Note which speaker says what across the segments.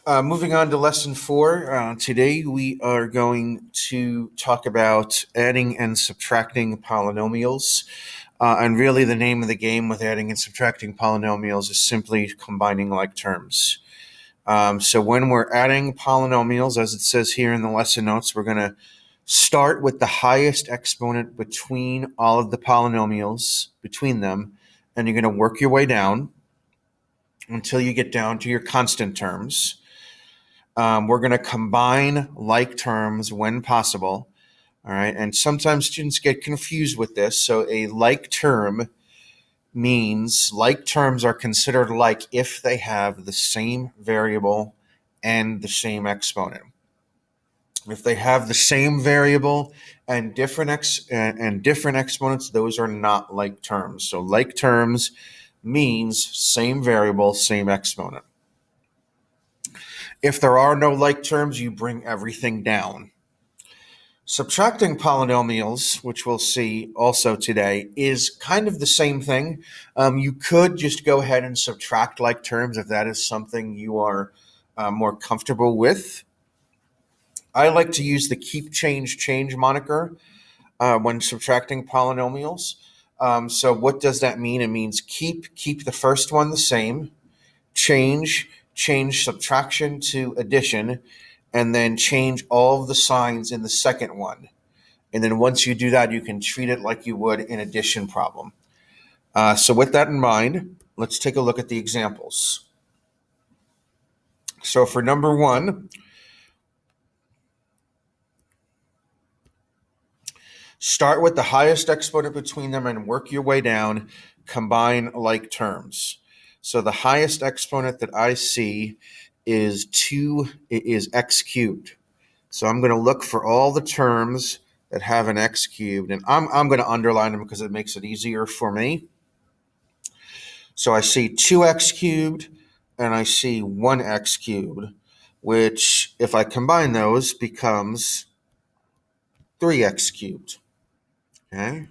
Speaker 1: Moving on to lesson 4. Today we are going to talk about adding and subtracting polynomials. And really the name of the game with adding and subtracting polynomials is simply combining like terms. So when we're adding polynomials, as it says here in the lesson notes, we're going to start with the highest exponent between all of the polynomials, between them, and you're going to work your way down until you get down to your constant terms. We're going to combine like terms when possible. All right. And sometimes students get confused with this. So a like term means like terms are considered like if they have the same variable and the same exponent. If they have the same variable and different exponents, those are not like terms. So like terms means same variable, same exponent. If there are no like terms, you bring everything down. Subtracting polynomials, which we'll see also today, is kind of the same thing. You could just go ahead and subtract like terms if that is something you are more comfortable with. I like to use the keep, change moniker when subtracting polynomials. So what does that mean? It means keep the first one the same, change subtraction to addition, and then change all of the signs in the second one. And then once you do that, you can treat it like you would an addition problem. So with that in mind, let's take a look at the examples. So for number 1, start with the highest exponent between them and work your way down, combine like terms. So the highest exponent that I see is x cubed. So I'm going to look for all the terms that have an x cubed, and I'm going to underline them because it makes it easier for me. So I see 2x cubed and I see 1x cubed, which if I combine those becomes 3x cubed. Okay.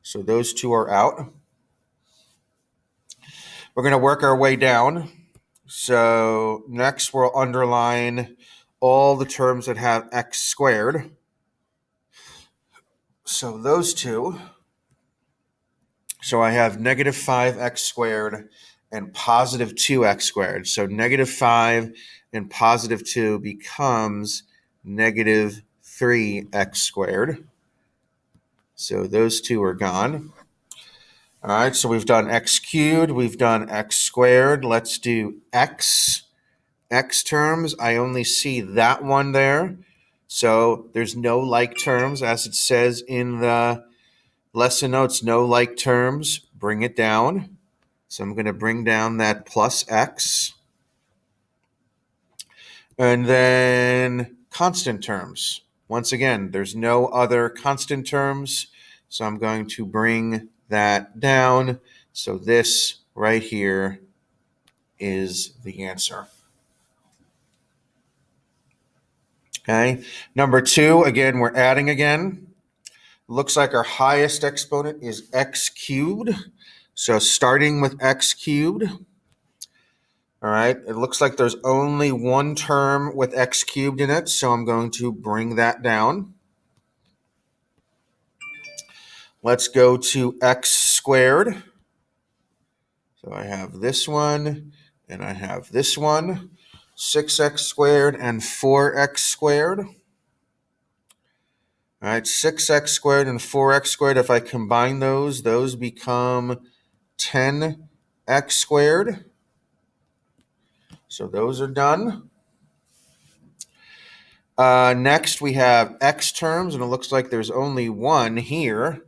Speaker 1: So those two are out. We're going to work our way down. So next we'll underline all the terms that have x squared. So those two. So I have negative 5x squared and positive 2x squared. So negative 5 and positive 2 becomes negative 3x squared. So those two are gone. All right, so we've done x cubed, we've done x squared. Let's do x terms. I only see that one there. So there's no like terms, as it says in the lesson notes, no like terms. Bring it down. So I'm going to bring down that plus x. And then constant terms. Once again, there's no other constant terms. So I'm going to bring that down. So this right here is the answer. Okay. Number 2, again, we're adding again. Looks like our highest exponent is x cubed. So starting with x cubed. All right. It looks like there's only one term with x cubed in it. So I'm going to bring that down. Let's go to x squared. So I have this one and I have this one. 6x squared and 4x squared. All right, 6x squared and 4x squared. If I combine those become 10x squared. So those are done. Next, we have x terms, and it looks like there's only one here.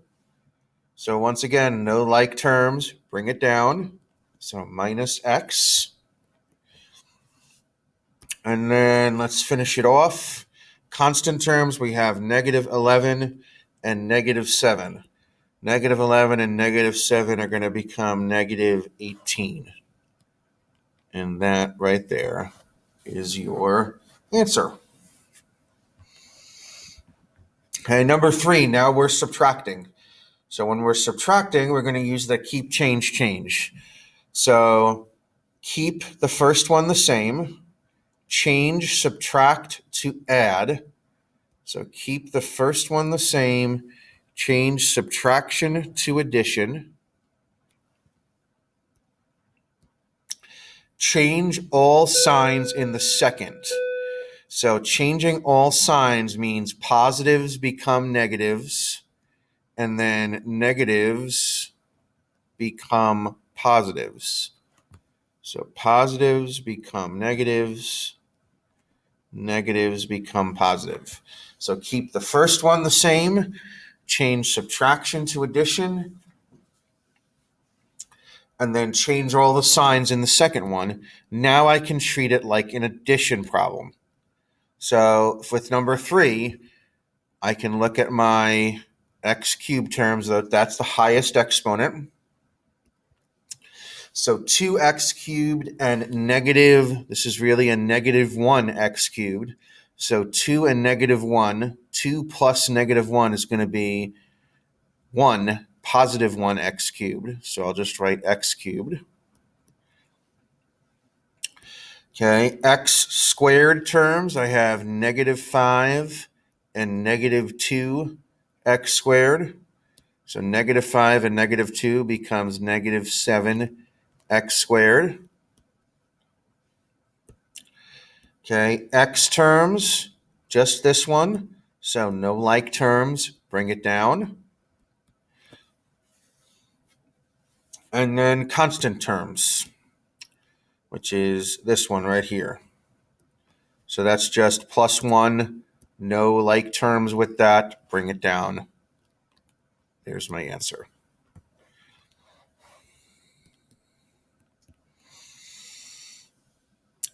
Speaker 1: So once again, no like terms. Bring it down. So minus x. And then let's finish it off. Constant terms, we have negative 11 and negative 7. Negative 11 and negative 7 are going to become negative 18. And that right there is your answer. Okay, number 3, now we're subtracting. So when we're subtracting, we're going to use the keep, change. So keep the first one the same. change, subtract to add. So keep the first one the same, change subtraction to addition. Change all signs in the second. So changing all signs means positives become negatives, and then negatives become positives. So positives become negatives, negatives become positive. So keep the first one the same, change subtraction to addition, and then change all the signs in the second one. Now I can treat it like an addition problem. So with number 3, I can look at my x cubed terms. That's the highest exponent. So 2x cubed and negative, this is really a negative 1x cubed. So 2 and negative 1, 2 plus negative 1 is going to be 1, positive 1x cubed. So I'll just write x cubed. Okay, x squared terms, I have negative 5 and negative 2x squared. So negative 5 and negative 2 becomes negative 7x squared. Okay, x terms, just this one. So no like terms, bring it down. And then constant terms, which is this one right here. So that's just plus 1, no like terms with that, bring it down. There's my answer.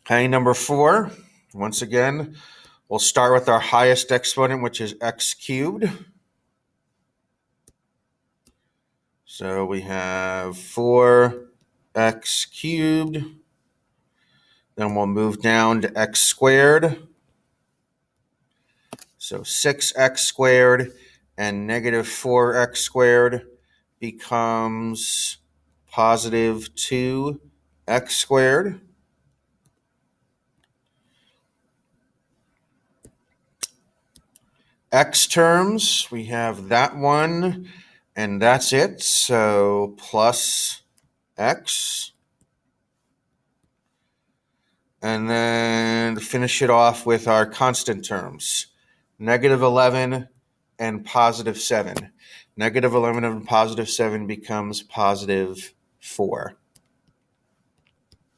Speaker 1: Okay, number 4, once again, we'll start with our highest exponent, which is x cubed. So we have 4x cubed. Then we'll move down to x squared. So 6x squared and negative 4x squared becomes positive 2x squared. X terms, we have that one, and that's it. So plus x. And then to finish it off with our constant terms, negative 11 and positive 7. Negative 11 and positive 7 becomes positive 4.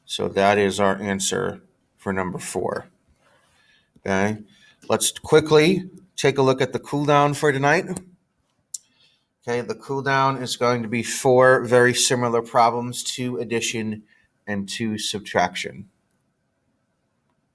Speaker 1: So that is our answer for number 4. Okay, let's quickly take a look at the cool down for tonight. Okay, the cool down is going to be 4 very similar problems, 2 addition and 2 subtraction.